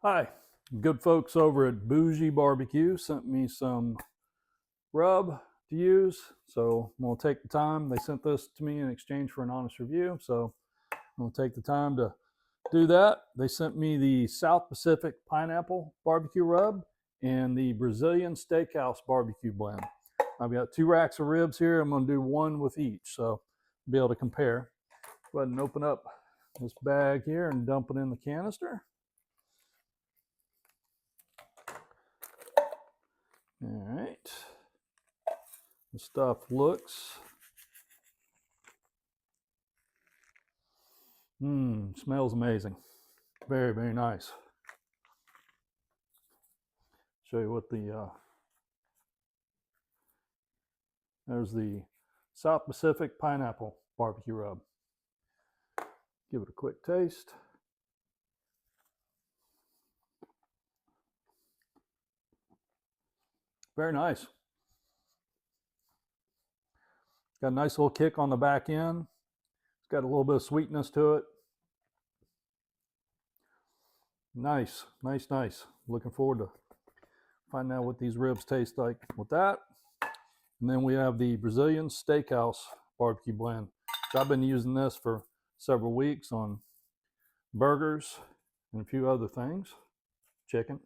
Hi, good folks over at Bougie BBQ sent me some rub to use. So I'm going to take the time. They sent this to me in exchange for an honest review. So I'm going to take the time to do that. They sent me the South Pacific Pineapple Barbecue Rub and the Brazilian Steakhouse Barbecue Blend. I've got 2 racks of ribs here. I'm going to do one with each. So I'll be able to compare. Go ahead and open up this bag here and dump it in the canister. All right. The stuff looks, smells amazing. Very, very nice. Show you what there's the South Pacific Pineapple Barbecue Rub. Give it a quick taste. Very nice. Got a nice little kick on the back end. It's got a little bit of sweetness to it. Nice, nice, nice. Looking forward to finding out what these ribs taste like with that. And then we have the Brazilian Steakhouse Barbecue Blend. So I've been using this for several weeks on burgers and a few other things. Chicken.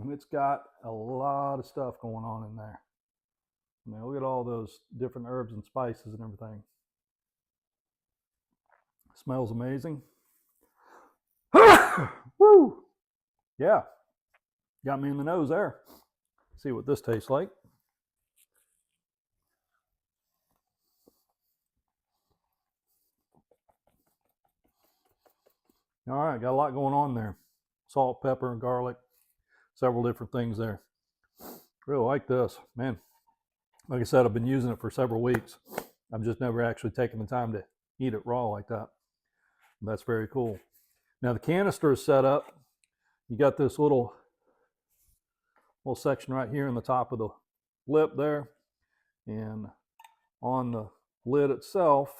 And it's got a lot of stuff going on in there. I mean, look at all those different herbs and spices and everything. It smells amazing. Woo! Yeah, got me in the nose there. See what this tastes like. All right, got a lot going on there. Salt, pepper, and garlic, several different things there. Really like this, man. Like I said, I've been using it for several weeks. I've just never actually taken the time to eat it raw like that. That's very cool. Now the canister is set up. You got this little section right here in the top of the lip there, and on the lid itself,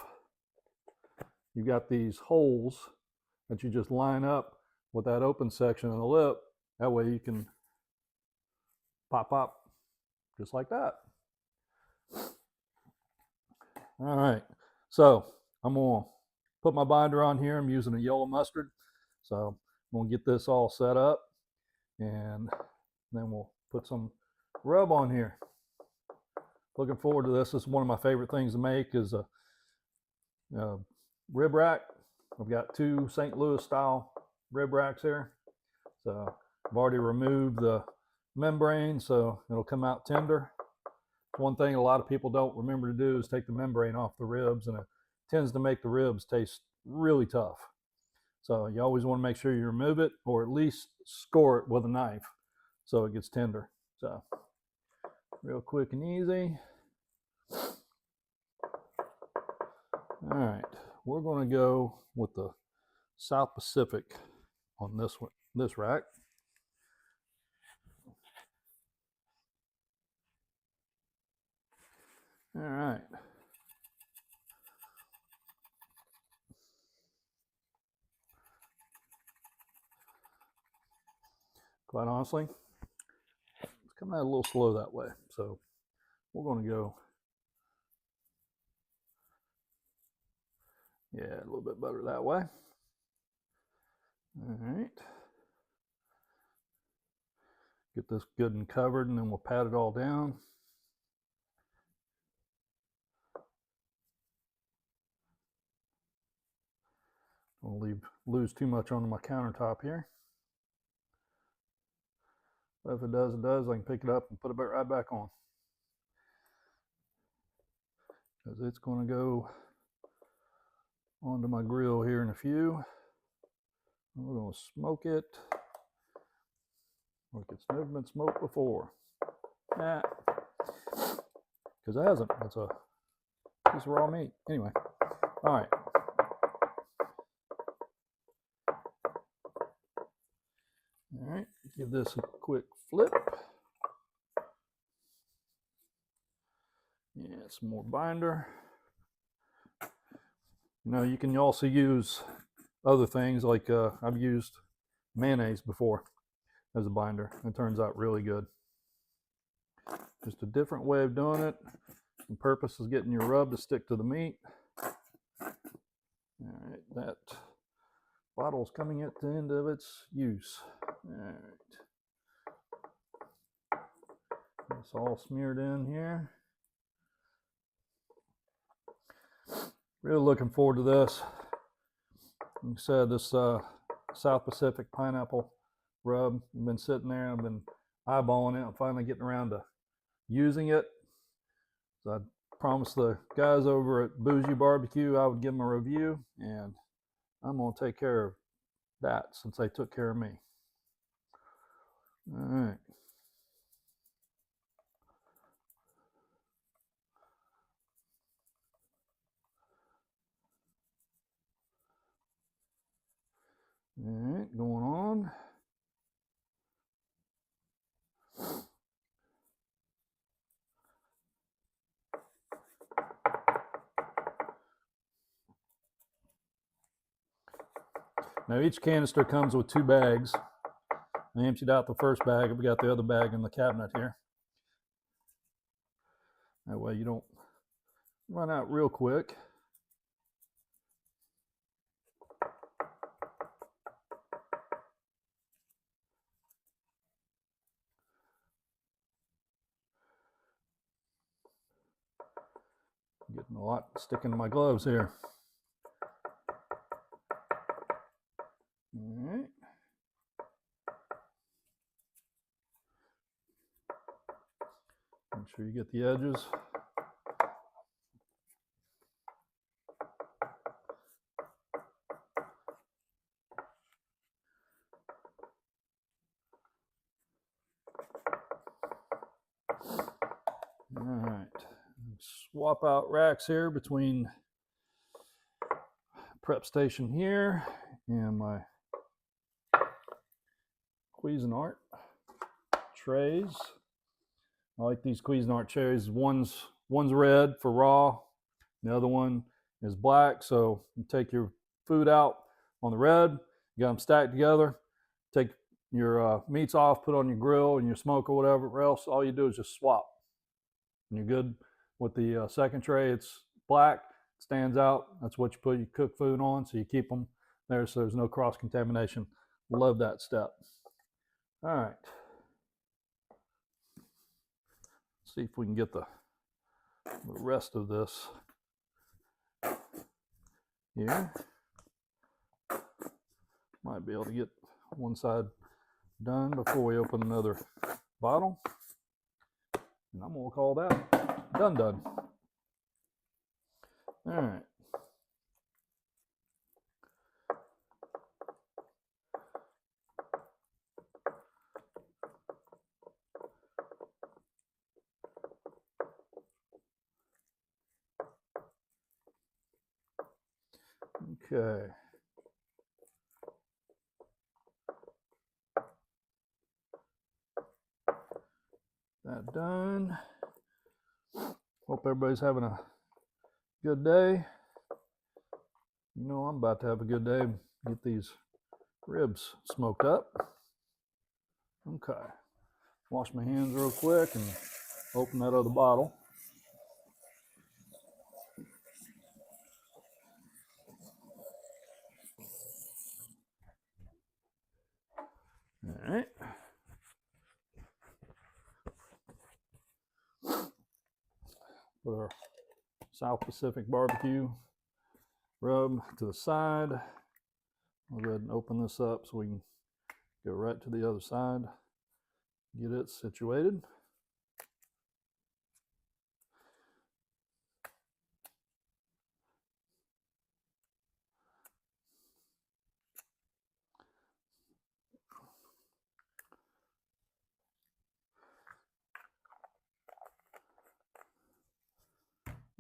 you got these holes that you just line up with that open section of the lip. That way you can pop just like that. All right, so I'm gonna put my binder on here. I'm using a yellow mustard, so I'm gonna get this all set up, and then we'll put some rub on here. Looking forward to this. This is one of my favorite things to make, is a rib rack. I've got 2 St. Louis style rib racks here. So I've already removed the membrane, so it'll come out tender. One thing a lot of people don't remember to do is take the membrane off the ribs, and it tends to make the ribs taste really tough. So you always want to make sure you remove it, or at least score it with a knife so it gets tender. So real quick and easy. All right, we're going to go with the South Pacific on this one, this rack. All right. Quite honestly, it's coming out a little slow that way. So we're going to go, yeah, a little bit better that way. All right. Get this good and covered, and then we'll pat it all down. Don't lose too much onto my countertop here. But if it does, it does. I can pick it up and put it right back on, because it's going to go onto my grill here in a few. We're going to smoke it like it's never been smoked before. Nah, because it hasn't. It's a piece of raw meat. Anyway, all right. All right, give this a quick flip. Yeah, some more binder. You know, you can also use other things like I've used mayonnaise before as a binder. It turns out really good. Just a different way of doing it. The purpose is getting your rub to stick to the meat. All right, that bottle's coming at the end of its use. All right. It's all smeared in here. Really looking forward to this. Like I said, this South Pacific pineapple rub, I've been sitting there, I've been eyeballing it. I'm finally getting around to using it. So I promised the guys over at Bougie BBQ I would give them a review, and I'm going to take care of that since they took care of me. All right. All right, going on. Now each canister comes with 2 bags. I emptied out the first bag. We got the other bag in the cabinet here. That way you don't run out real quick. Getting a lot sticking to my gloves here. All right. Make sure you get the edges. All right. Swap out racks here between prep station here and my Cuisinart trays. I like these Cuisinart trays. One's red for raw, the other one is black. So you take your food out on the red, you got them stacked together, take your meats off, put on your grill and your smoke or whatever else. All you do is just swap. And you're good with the second tray. It's black, it stands out. That's what you put your cooked food on, so you keep them there so there's no cross contamination. Love that step. All right. See if we can get the rest of this here. Might be able to get one side done before we open another bottle. And I'm gonna call that done. All right. Okay. That done. Hope everybody's having a good day. You know I'm about to have a good day. Get these ribs smoked up. Okay. Wash my hands real quick and open that other bottle. All right. Put our South Pacific barbecue rub to the side. I'll go ahead and open this up so we can go right to the other side. Get it situated.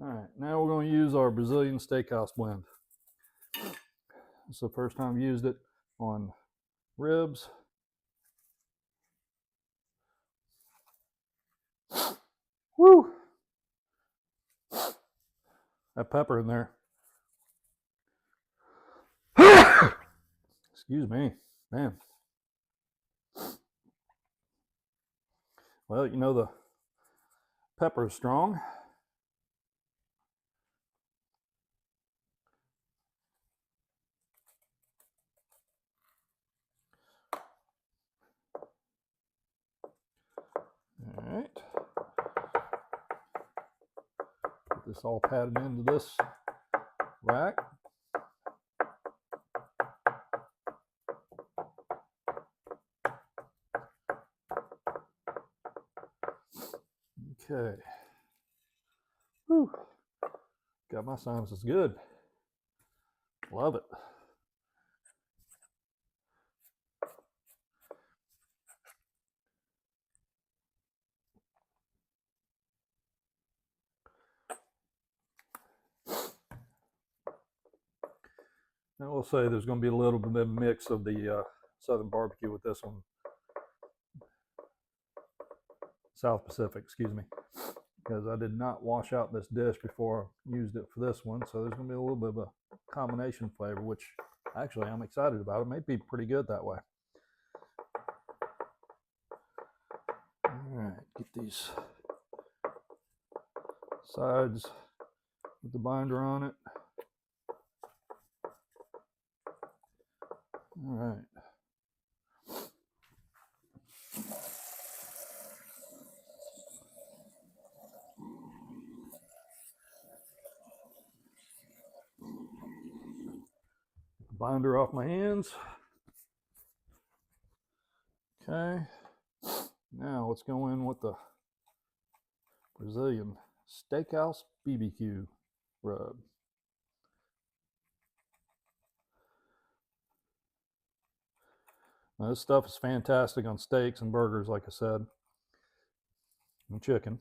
All right, now we're going to use our Brazilian steakhouse blend. It's the first time I've used it on ribs. Woo! That pepper in there. Excuse me, man. Well, you know the pepper is strong. All right. Get this all patted into this rack. Okay. Whew. Got my sinuses good. Love it. I will say there's going to be a little bit of a mix of the Southern barbecue with this one. South Pacific, excuse me. Because I did not wash out this dish before I used it for this one. So there's going to be a little bit of a combination flavor, which actually I'm excited about. It may be pretty good that way. All right, get these sides with the binder on it. All right. Binder off my hands. Okay. Now let's go in with the Brazilian Steakhouse BBQ rub. Now, this stuff is fantastic on steaks and burgers, like I said, and chicken.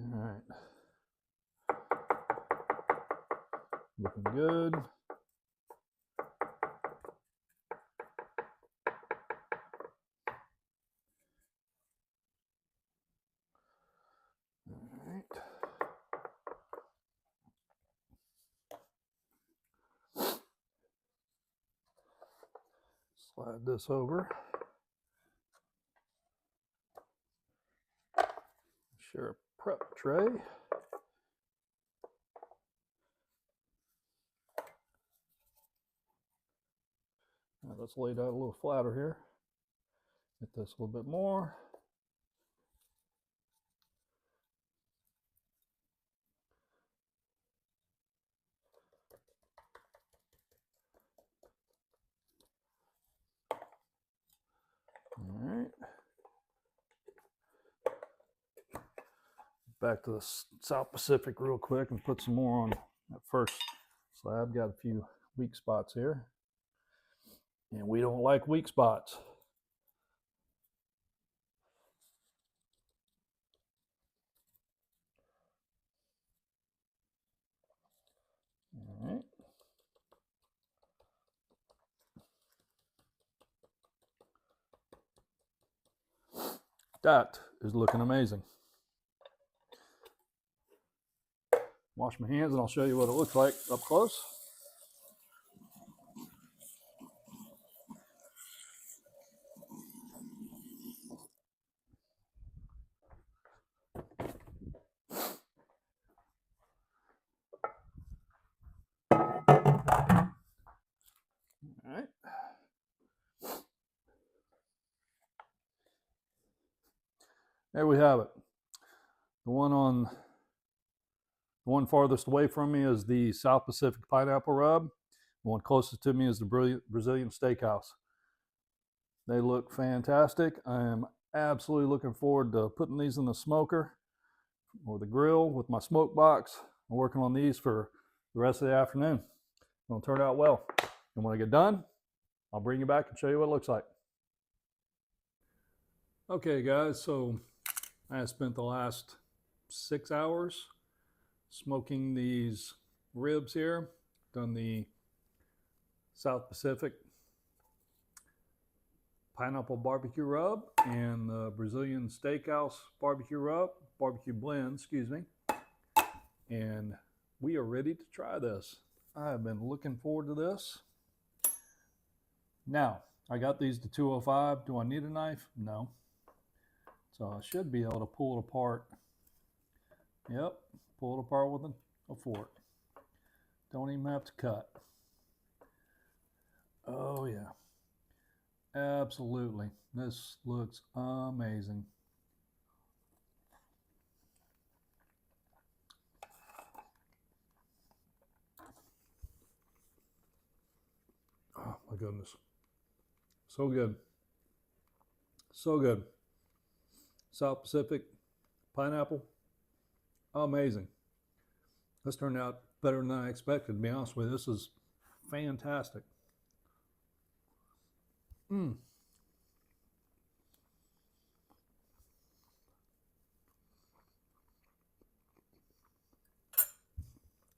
All right. Looking good. All right. Slide this over. Share a prep tray. Now let's lay it out a little flatter here. Get this a little bit more. All right. Back to the South Pacific real quick and put some more on that first slab. Got a few weak spots here. And we don't like weak spots. All right. That is looking amazing. Wash my hands and I'll show you what it looks like up close. All right. There we have it. The one farthest away from me is the South Pacific pineapple rub. The one closest to me is the Brazilian Steakhouse. They look fantastic. I am absolutely looking forward to putting these in the smoker or the grill with my smoke box. I'm working on these for the rest of the afternoon. It's going to turn out well. And when I get done, I'll bring you back and show you what it looks like. Okay, guys, so I spent the last 6 hours smoking these ribs here. Done the South Pacific pineapple barbecue rub and the Brazilian steakhouse barbecue blend, excuse me. And we are ready to try this. I have been looking forward to this. Now, I got these to 205. Do I need a knife? No. So I should be able to pull it apart. Yep, pull it apart with a fork. Don't even have to cut. Oh yeah, absolutely. This looks amazing. Oh my goodness. So good. So good. South Pacific pineapple. Amazing. This turned out better than I expected, to be honest with you. This is fantastic.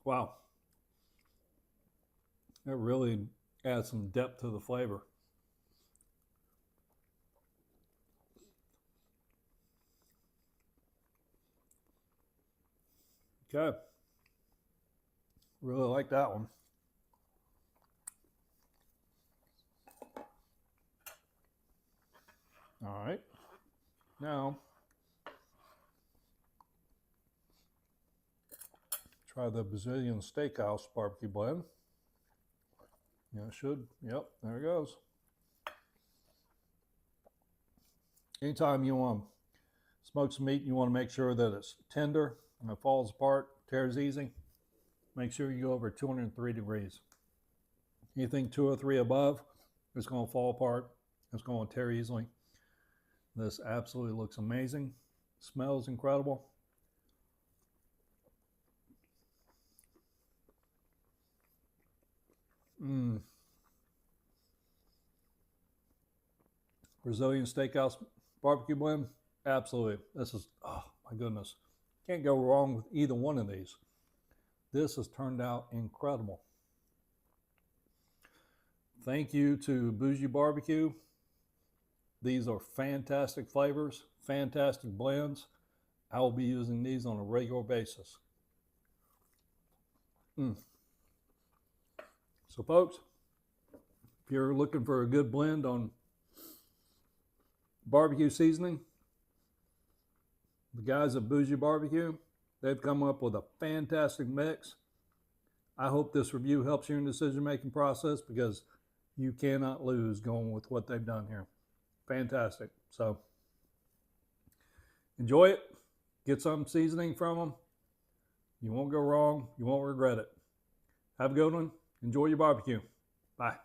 Wow. It really adds some depth to the flavor. Okay. Really like that one. All right. Now, try the Brazilian steakhouse barbecue blend. Yeah, it should. Yep, there it goes. Anytime you want to smoke some meat, you want to make sure that it's tender and it falls apart, tears easy. Make sure you go over 203 degrees. Anything 203 above, it's going to fall apart. It's going to tear easily. This absolutely looks amazing. Smells incredible. Brazilian steakhouse barbecue blend, absolutely. This is, oh my goodness. Can't go wrong with either one of these. This has turned out incredible. Thank you to Bougie Barbecue. These are fantastic flavors, fantastic blends. I will be using these on a regular basis. So folks, if you're looking for a good blend on barbecue seasoning, the guys at Bougie Barbecue, they've come up with a fantastic mix. I hope this review helps you in the decision-making process because you cannot lose going with what they've done here. Fantastic. So enjoy it. Get some seasoning from them. You won't go wrong. You won't regret it. Have a good one. Enjoy your barbecue. Bye.